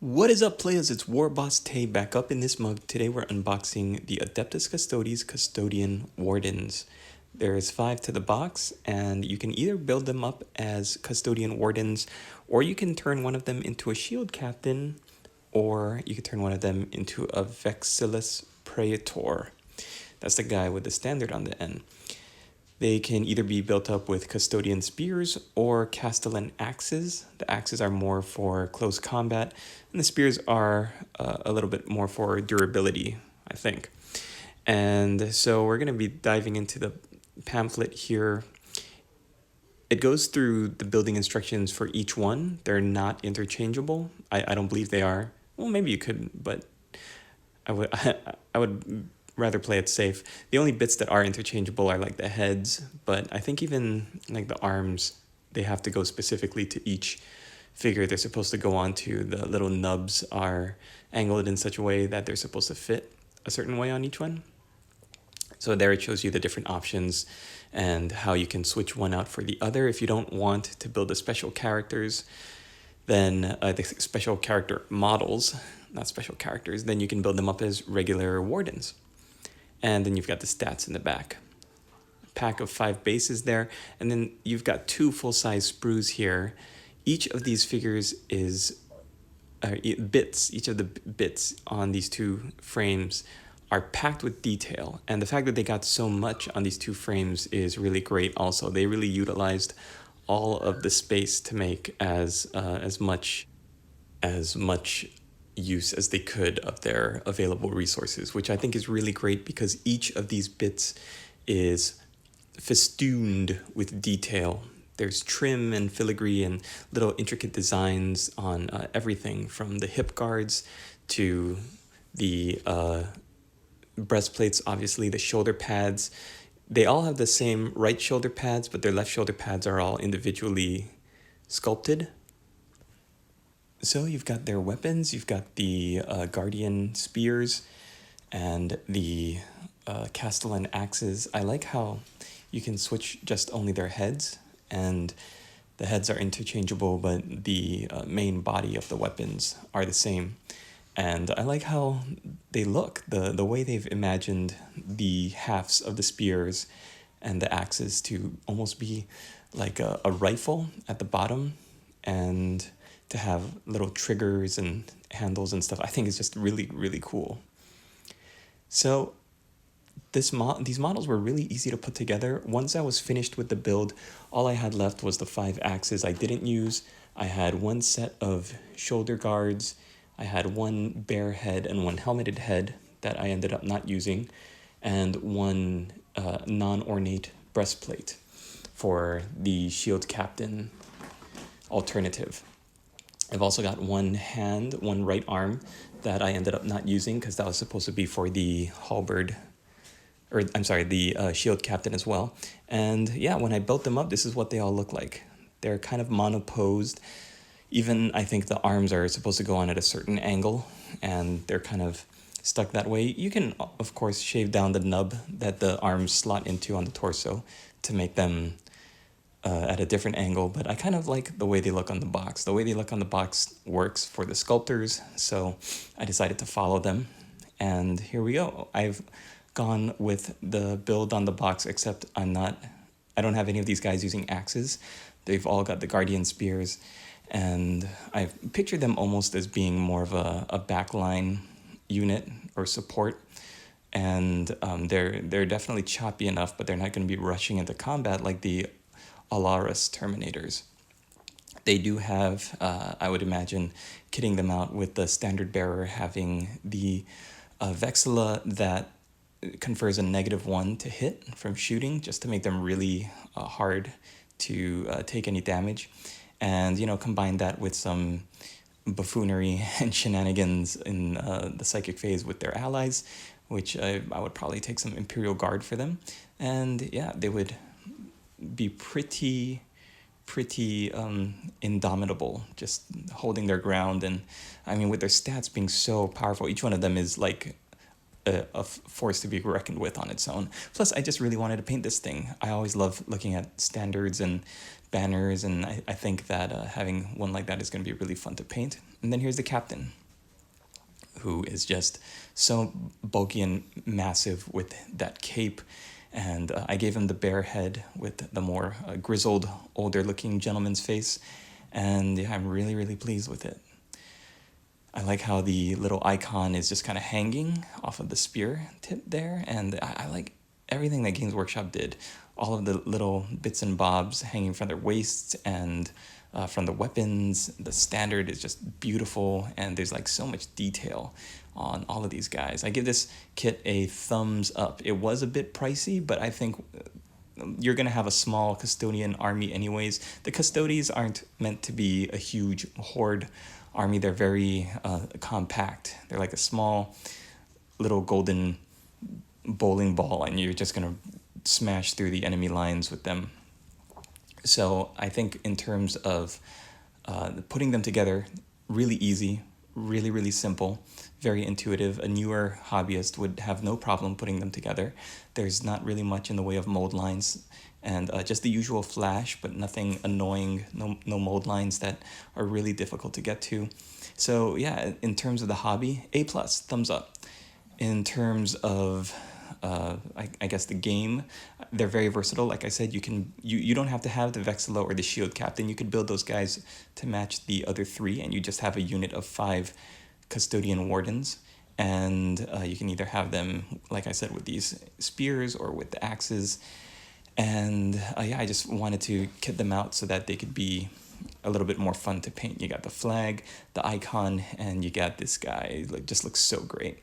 What is up, players? It's Warboss Tay back up in this mug. Today we're unboxing the Adeptus Custodes Custodian Wardens. There's 5 to the box, and you can either build them up as Custodian Wardens, or you can turn one of them into a Shield Captain, or you can turn one of them into a Vexillus Praetor. That's the guy with the standard on the end. They can either be built up with Custodian Spears or Castellan Axes. The axes are more for close combat, and the spears are a little bit more for durability, I think. And so we're going to be diving into the pamphlet here. It goes through the building instructions for each one. They're not interchangeable. I don't believe they are. Well, maybe you could, but I would rather play it safe. The only bits that are interchangeable are like the heads, but I think even like the arms, they have to go specifically to each figure they're supposed to go on to. The little nubs are angled in such a way that they're supposed to fit a certain way on each one. So there it shows you the different options and how you can switch one out for the other. If you don't want to build the special characters, then the special character models, not special characters, then you can build them up as regular wardens. And then you've got the stats in the back. Pack of 5 bases there, and then you've got 2 full-size sprues here. Each of these figures is bits. Each of the bits on these 2 frames are packed with detail, and the fact that they got so much on these 2 frames is really great also. They really utilized all of the space to make as much use as they could of their available resources, which I think is really great because each of these bits is festooned with detail. There's trim and filigree and little intricate designs on everything from the hip guards to the breastplates, obviously, the shoulder pads. They all have the same right shoulder pads, but their left shoulder pads are all individually sculpted. So you've got their weapons, you've got the Guardian Spears and the Castellan Axes. I like how you can switch just only their heads, and the heads are interchangeable, but the main body of the weapons are the same. And I like how they look, the way they've imagined the halves of the spears and the axes to almost be like a rifle at the bottom, and to have little triggers and handles and stuff. I think it's just really, really cool. So these models were really easy to put together. Once I was finished with the build, all I had left was the 5 axes I didn't use. I had 1 set of shoulder guards. I had 1 bare head and 1 helmeted head that I ended up not using, and 1 non-ornate breastplate for the shield captain alternative. I've also got 1 hand, 1 right arm that I ended up not using because that was supposed to be for the halberd, or I'm sorry, the shield captain as well. And yeah, when I built them up, this is what they all look like. They're kind of monoposed. Even I think the arms are supposed to go on at a certain angle, and they're kind of stuck that way. You can, of course, shave down the nub that the arms slot into on the torso to make them at a different angle, but I kind of like the way they look on the box. The way they look on the box works for the sculptors, so I decided to follow them, and here we go. I've gone with the build on the box, except I don't have any of these guys using axes. They've all got the Guardian Spears, and I've pictured them almost as being more of a backline unit or support, and they're definitely choppy enough, but they're not going to be rushing into combat like the Alaris Terminators. They do have, I would imagine, kitting them out with the standard bearer having the Vexilla that confers a -1 to hit from shooting, just to make them really hard to take any damage. And, combine that with some buffoonery and shenanigans in the psychic phase with their allies, which I would probably take some Imperial Guard for them. And yeah, they would be pretty indomitable, just holding their ground. And I mean, with their stats being so powerful, each one of them is like a force to be reckoned with on its own. Plus, I just really wanted to paint this thing. I always love looking at standards and banners, and I think that having one like that is going to be really fun to paint. And then here's the captain, who is just so bulky and massive with that cape. And I gave him the bear head with the more grizzled, older-looking gentleman's face. And yeah, I'm really, really pleased with it. I like how the little icon is just kind of hanging off of the spear tip there. And I like everything that Games Workshop did. All of the little bits and bobs hanging from their waists and from the weapons. The standard is just beautiful, and there's like so much detail on all of these guys. I give this kit a thumbs up. It was a bit pricey, but I think you're going to have a small Custodian army anyways. The Custodians aren't meant to be a huge horde army. They're very compact. They're like a small little golden bowling ball, and you're just going to smash through the enemy lines with them. So I think in terms of putting them together, really easy, really, really simple, very intuitive. A newer hobbyist would have no problem putting them together. There's not really much in the way of mold lines, and just the usual flash, but nothing annoying, no mold lines that are really difficult to get to. So yeah, in terms of the hobby, A+, thumbs up. In terms of I guess the game, they're very versatile. Like I said, you don't have to have the Vexilla or the Shield Captain. You could build those guys to match the other three, and you just have a unit of 5 Custodian Wardens, and you can either have them, like I said, with these spears or with the axes. And yeah, I just wanted to kit them out so that they could be a little bit more fun to paint. You got the flag, the icon, and you got this guy. Like, just looks so great.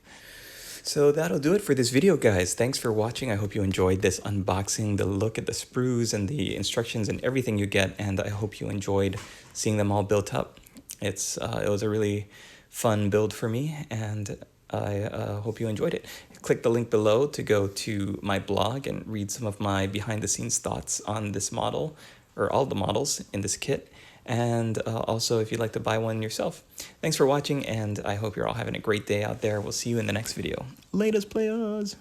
So that'll do it for this video, guys. Thanks for watching. I hope you enjoyed this unboxing, the look at the sprues and the instructions and everything you get, and I hope you enjoyed seeing them all built up. It was a really fun build for me, and I hope you enjoyed it. Click the link below to go to my blog and read some of my behind-the-scenes thoughts on this model, or all the models in this kit. And also, if you'd like to buy one yourself. Thanks for watching, and I hope you're all having a great day out there. We'll see you in the next video. Latest, players!